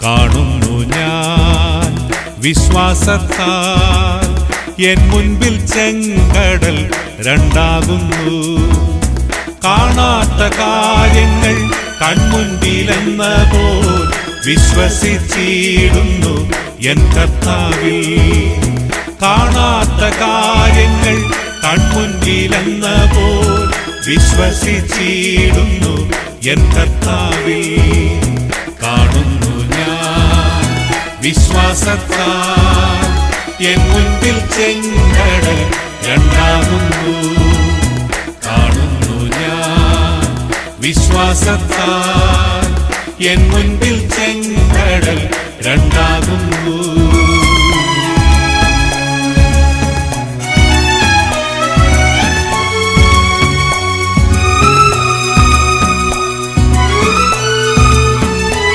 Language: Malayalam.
കാണുന്നു ഞാൻ വിശ്വാസത്താൽ എൻ മുൻപിൽ ചെങ്കടൽ രണ്ടാകുന്നു. കാണാത്ത കാര്യങ്ങൾ കൺമുൻപിലെന്ന പോൽ വിശ്വസിച്ചിടുന്നു എൻ കർത്താവിൽ. കാണാത്ത കാര്യങ്ങൾ കൺമുൻപിലെന്ന പോൽ വിശ്വസിച്ചിടുന്നു എൻ കർത്താവിൽ. കാണുന്നു ഞാൻ വിശ്വാസത്താൽ എൻ മുൻപിൽ ചെങ്കടൽ രണ്ടാകുന്നു. കാണുന്നു ഞാൻ വിശ്വാസത്താൽ എൻ മുൻപിൽ ചെങ്കടൽ രണ്ടാകുന്നു.